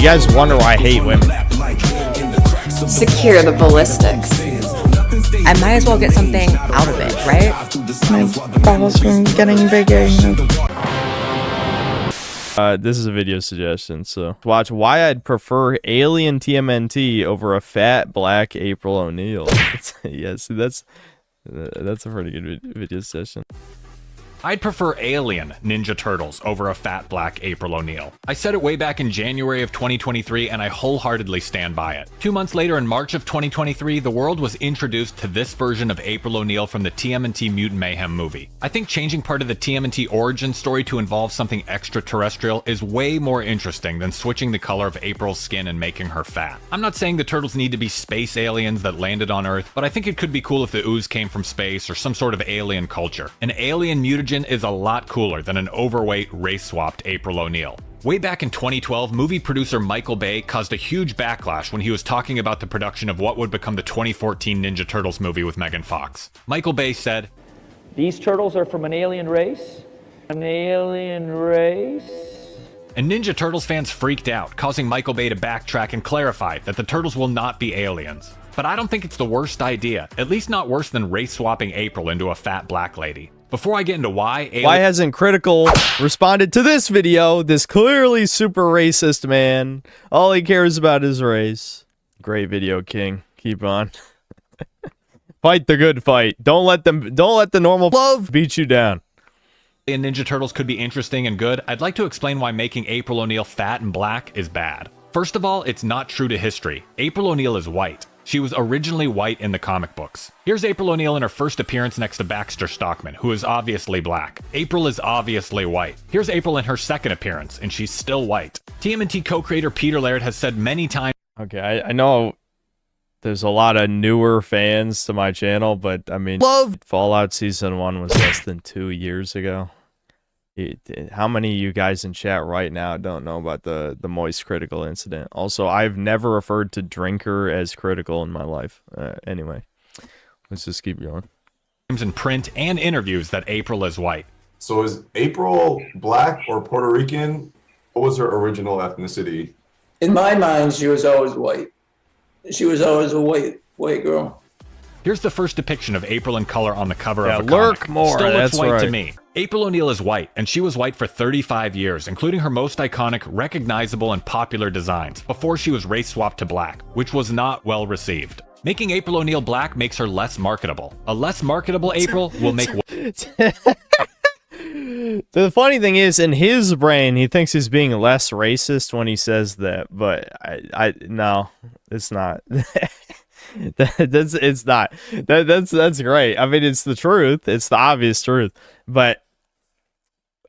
guys wonder why I hate women. Secure the ballistics. I might as well get something out of it, right? My balls from getting bigger, you know. This is a video suggestion, so watch why I'd prefer alien TMNT over a fat black April O'Neil. Yes, that's a pretty good video session. I'd prefer alien Ninja Turtles over a fat black April O'Neil. I said it way back in January of 2023 and I wholeheartedly stand by it. 2 months later in March of 2023, the world was introduced to this version of April O'Neil from the TMNT Mutant Mayhem movie. I think changing part of the TMNT origin story to involve something extraterrestrial is way more interesting than switching the color of April's skin and making her fat. I'm not saying the turtles need to be space aliens that landed on Earth, but I think it could be cool if the ooze came from space or some sort of alien culture. An alien mutagen is a lot cooler than an overweight, race-swapped April O'Neil. Way back in 2012, movie producer Michael Bay caused a huge backlash when he was talking about the production of what would become the 2014 Ninja Turtles movie with Megan Fox. Michael Bay said, "These turtles are from an alien race? An alien race?" And Ninja Turtles fans freaked out, causing Michael Bay to backtrack and clarify that the turtles will not be aliens. But I don't think it's the worst idea, at least not worse than race-swapping April into a fat black lady. Before I get into why hasn't Critical responded to this video? This clearly super racist man. All he cares about is race. Great video, King. Keep on. Fight the good fight. Don't let the normal love beat you down. And Ninja Turtles could be interesting and good, I'd like to explain why making April O'Neil fat and black is bad. First of all, it's not true to history. April O'Neil is white. She was originally white in the comic books. Here's April O'Neil in her first appearance next to Baxter Stockman, who is obviously black. April is obviously white. Here's April in her second appearance, and she's still white. TMNT co-creator Peter Laird has said many times... Okay, I know there's a lot of newer fans to my channel, but I mean... Fallout Season 1 was less than 2 years ago. How many of you guys in chat right now don't know about the Moist Critical incident? Also, I've never referred to Drinker as critical in my life. Anyway, let's just keep going. In print and interviews that April is white. So is April black or Puerto Rican? What was her original ethnicity? In my mind, she was always white. She was always a white girl. Here's the first depiction of April in color on the cover of a Lurk comic. more, Still looks that's white right. to me. April O'Neil is white, and she was white for 35 years, including her most iconic, recognizable, and popular designs, before she was race-swapped to black, which was not well received. Making April O'Neil black makes her less marketable. A less marketable April will make... The funny thing is, in his brain, he thinks he's being less racist when he says that, but no, it's not. It's not. That's great. I mean, it's the truth. It's the obvious truth. But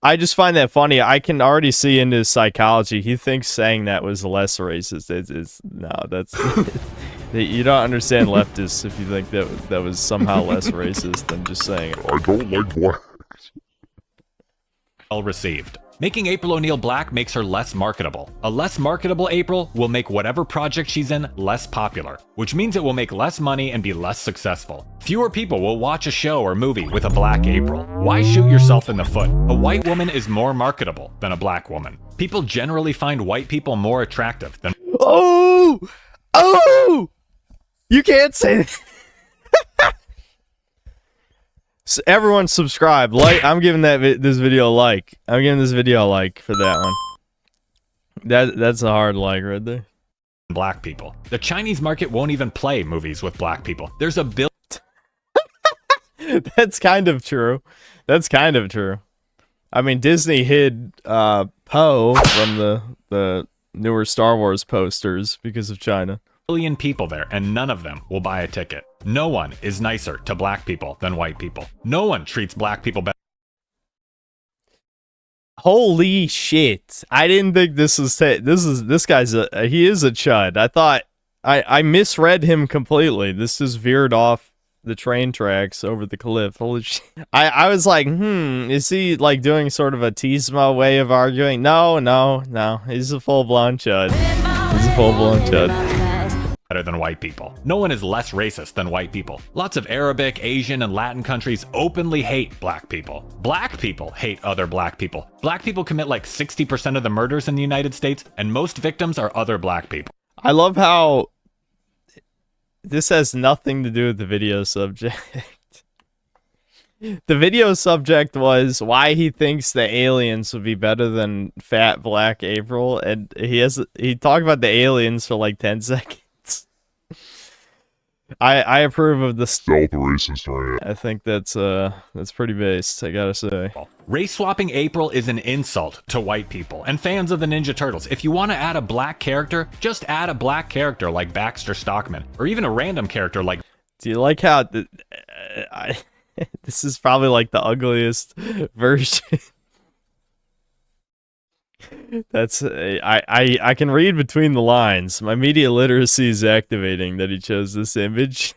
I just find that funny. I can already see into his psychology. He thinks saying that was less racist. That's you don't understand leftists if you think that was somehow less racist than just saying I don't like black. Well received. Making April O'Neil black makes her less marketable. A less marketable April will make whatever project she's in less popular, which means it will make less money and be less successful. Fewer people will watch a show or movie with a black April. Why shoot yourself in the foot? A white woman is more marketable than a black woman. People generally find white people more attractive than... Oh! You can't say that. So everyone subscribe, like. I'm giving this video a like. I'm giving this video a like for that one. That's a hard like right there. Black people. The Chinese market won't even play movies with black people. There's a bill. That's kind of true. That's kind of true. I mean, Disney hid Poe from the newer Star Wars posters because of China. Billion people there, and none of them will buy a ticket. No one is nicer to black people than white people. No one treats black people better. Holy shit! I didn't think this was this guy's he is a chud. I thought I misread him completely. This just veered off the train tracks over the cliff. Holy shit! I was like, is he like doing sort of a Tisma way of arguing? No. He's a full blown chud. He's a full blown chud. than white people. No one is less racist than white people. Lots of Arabic, Asian, and Latin countries openly hate black people. Black people hate other black people. Black people commit like 60% of the murders in the United States, and most victims are other black people. I love how this has nothing to do with the video subject. The video subject was why he thinks the aliens would be better than fat black April, and he talked about the aliens for like 10 seconds. I approve of the Stealth racist rant. I think that's pretty based, I gotta say. Race swapping April is an insult to white people and fans of the Ninja Turtles. If you want to add a black character, just add a black character like Baxter Stockman, or even a random character like... Do you like how this is probably like the ugliest version? That's I can read between the lines. My media literacy is activating that he chose this image.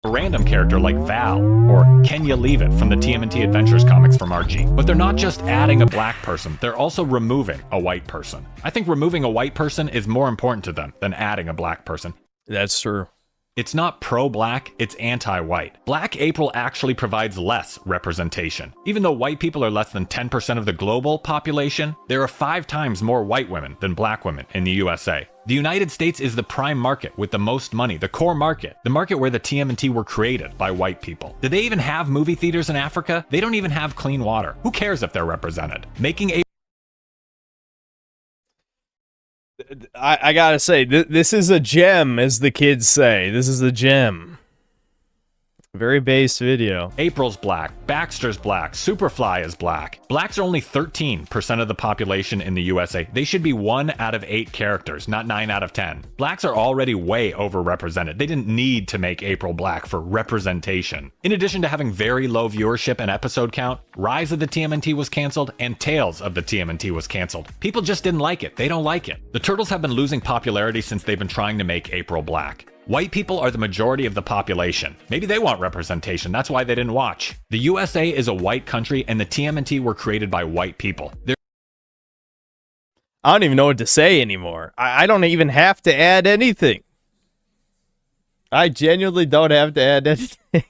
A random character like Val, or Can You Leave It from the TMNT Adventures comics from Archie. But they're not just adding a black person, they're also removing a white person. I think removing a white person is more important to them than adding a black person. That's true. It's not pro-black, it's anti-white. Black April actually provides less representation. Even though white people are less than 10% of the global population, there are 5 times more white women than black women in the USA. The United States is the prime market with the most money, the core market, the market where the TMNT were created by white people. Did they even have movie theaters in Africa? They don't even have clean water. Who cares if they're represented? Making April... I gotta say, this is a gem, as the kids say. This is a gem. Very base video. April's black, Baxter's black, Superfly is black. Blacks are only 13% of the population in the USA. They should be 1 out of 8 characters, not 9 out of 10. Blacks are already way overrepresented. They didn't need to make April black for representation. In addition to having very low viewership and episode count, Rise of the TMNT was canceled and Tales of the TMNT was canceled. People just didn't like it. They don't like it. The Turtles have been losing popularity since they've been trying to make April black. White people are the majority of the population. Maybe they want representation, that's why they didn't watch. The USA is a white country and the TMNT were created by white people. I don't even know what to say anymore. I don't even have to add anything. I genuinely don't have to add anything.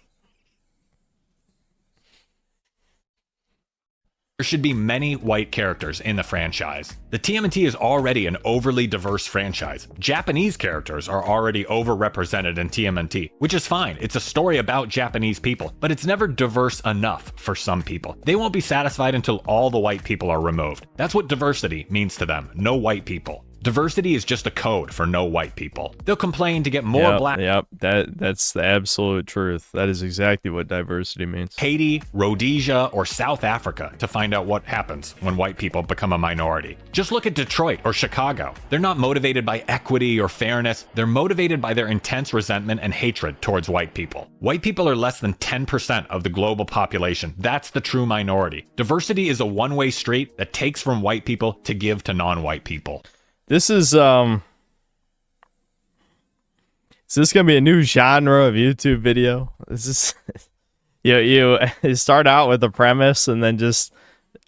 There should be many white characters in the franchise. The TMNT is already an overly diverse franchise. Japanese characters are already overrepresented in TMNT, which is fine. It's a story about Japanese people, but it's never diverse enough for some people. They won't be satisfied until all the white people are removed. That's what diversity means to them. No white people. Diversity is just a code for no white people. They'll complain to get more black... Yep, that's the absolute truth. That is exactly what diversity means. Haiti, Rhodesia, or South Africa to find out what happens when white people become a minority. Just look at Detroit or Chicago. They're not motivated by equity or fairness. They're motivated by their intense resentment and hatred towards white people. White people are less than 10% of the global population. That's the true minority. Diversity is a one-way street that takes from white people to give to non-white people. This is this gonna be a new genre of YouTube video? This is you start out with a premise and then just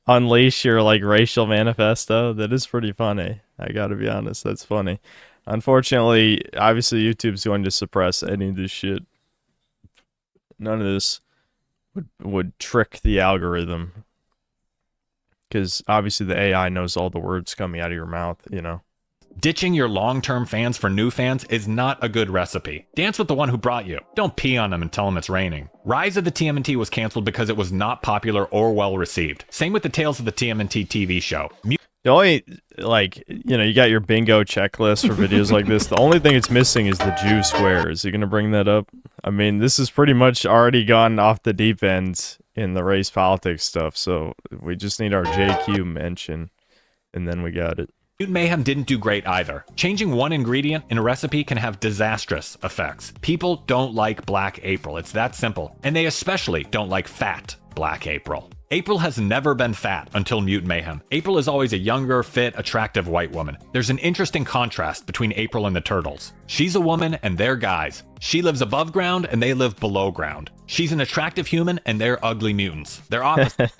unleash your like racial manifesto. That is pretty funny. I gotta be honest, that's funny. Unfortunately, obviously YouTube's going to suppress any of this shit. None of this would trick the algorithm. Because obviously the AI knows all the words coming out of your mouth, you know. Ditching your long-term fans for new fans is not a good recipe. Dance with the one who brought you. Don't pee on them and tell them it's raining. Rise of the TMNT was canceled because it was not popular or well received. Same with the Tales of the TMNT TV show. The only, like, you know, you got your bingo checklist for videos like this. The only thing it's missing is the Jew square. Is he going to bring that up? I mean, this has pretty much already gone off the deep end in the race politics stuff, so we just need our JQ mention, and then we got it. Mutant Mayhem didn't do great either. Changing one ingredient in a recipe can have disastrous effects. People don't like Black April, it's that simple. And they especially don't like fat Black April. April has never been fat until Mutant Mayhem. April is always a younger, fit, attractive white woman. There's an interesting contrast between April and the Turtles. She's a woman and they're guys. She lives above ground and they live below ground. She's an attractive human and they're ugly mutants. They're opposite.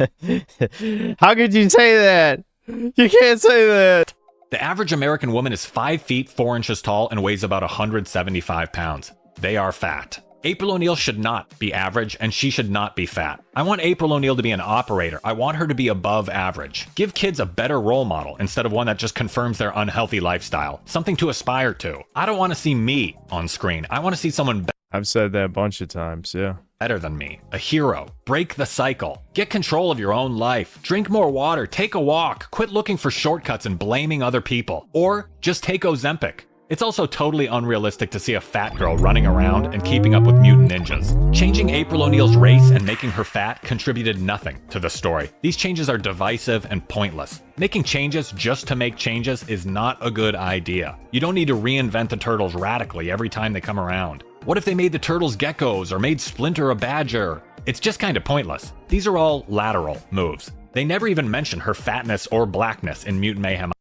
How could you say that? You can't say that. The average American woman is 5 feet 4 inches tall and weighs about 175 pounds. They are fat. April O'Neil should not be average, and she should not be fat. I want April O'Neil to be an operator. I want her to be above average. Give kids a better role model instead of one that just confirms their unhealthy lifestyle. Something to aspire to. I don't want to see me on screen. I want to see someone I've said that a bunch of times, yeah. better than me. A hero. Break the cycle. Get control of your own life. Drink more water. Take a walk. Quit looking for shortcuts and blaming other people. Or just take Ozempic. It's also totally unrealistic to see a fat girl running around and keeping up with mutant ninjas. Changing April O'Neil's race and making her fat contributed nothing to the story. These changes are divisive and pointless. Making changes just to make changes is not a good idea. You don't need to reinvent the turtles radically every time they come around. What if they made the turtles geckos or made Splinter a badger? It's just kind of pointless. These are all lateral moves. They never even mention her fatness or blackness in Mutant Mayhem.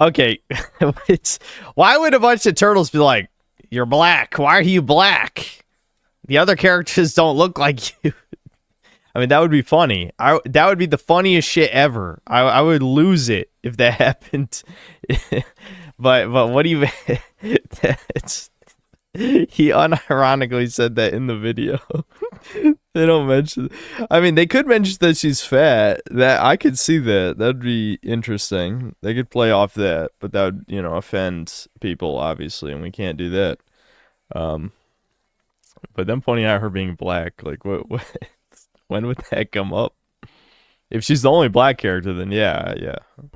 Okay, why would a bunch of turtles be like, you're black, why are you black? The other characters don't look like you. I mean, that would be funny. That would be the funniest shit ever. I would lose it if that happened. but what do you... He unironically said that in the video. They don't mention... I mean, they could mention that she's fat. That I could see that. That'd be interesting. They could play off that, but that would, you know, offend people, obviously, and we can't do that. But them pointing out her being black, like, what when would that come up? If she's the only black character, then yeah.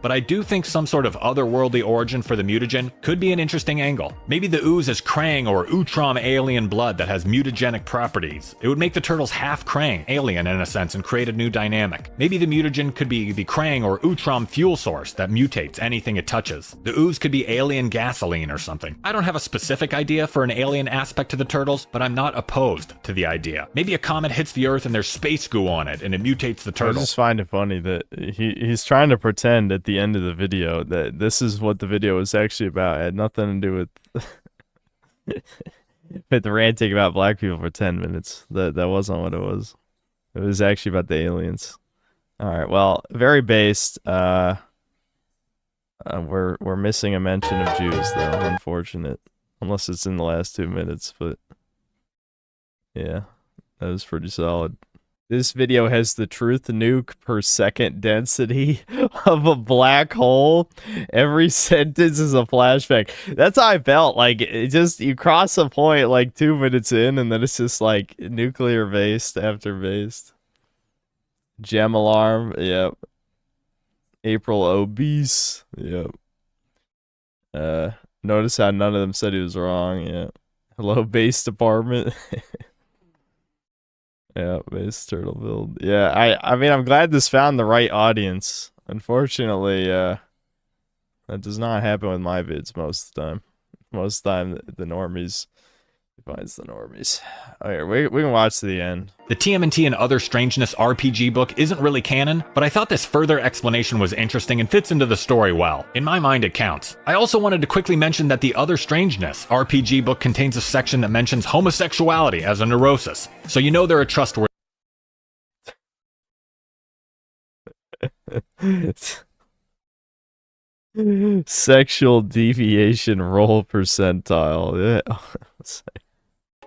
But I do think some sort of otherworldly origin for the mutagen could be an interesting angle. Maybe the ooze is Krang or Utrom alien blood that has mutagenic properties. It would make the turtles half Krang, alien in a sense, and create a new dynamic. Maybe the mutagen could be the Krang or Utrom fuel source that mutates anything it touches. The ooze could be alien gasoline or something. I don't have a specific idea for an alien aspect to the turtles, but I'm not opposed to the idea. Maybe a comet hits the Earth and there's space goo on it, and it mutates the turtle. I just find it funny that he's trying to pretend at the end of the video that this is what the video was actually about. It had nothing to do with with the ranting about black people for 10 minutes. That wasn't what it was. It was actually about the aliens. All right, well, very based. We're missing a mention of Jews though. Unfortunate, unless it's in the last 2 minutes. But yeah, that was pretty solid. This video has the truth nuke per second density of a black hole. Every sentence is a flashback. That's how I felt. Like, it just, you cross a point like 2 minutes in, and then it's just like nuclear based after based. Gem alarm. Yep. April obese. Yep. Notice how none of them said he was wrong. Yeah. Hello, base department. Yeah, base turtle build. Yeah, I mean, I'm glad this found the right audience. Unfortunately, that does not happen with my vids most of the time. Most of the time, the normies finds the normies. Okay, we can watch to the end. The TMNT and Other Strangeness RPG book isn't really canon, but I thought this further explanation was interesting and fits into the story well. In my mind, it counts. I also wanted to quickly mention that the Other Strangeness RPG book contains a section that mentions homosexuality as a neurosis, so you know they're a trustworthy... Sexual deviation roll percentile. Yeah.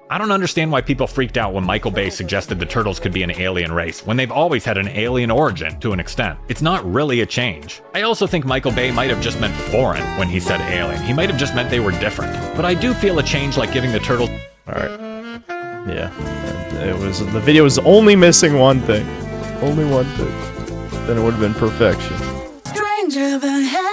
I don't understand why people freaked out when Michael Bay suggested the turtles could be an alien race, when they've always had an alien origin, to an extent. It's not really a change. I also think Michael Bay might have just meant foreign when he said alien. He might have just meant they were different. But I do feel a change like giving the turtles... Alright. Yeah. The video was only missing one thing. Only one thing. Then it would have been perfection. Stranger than hell.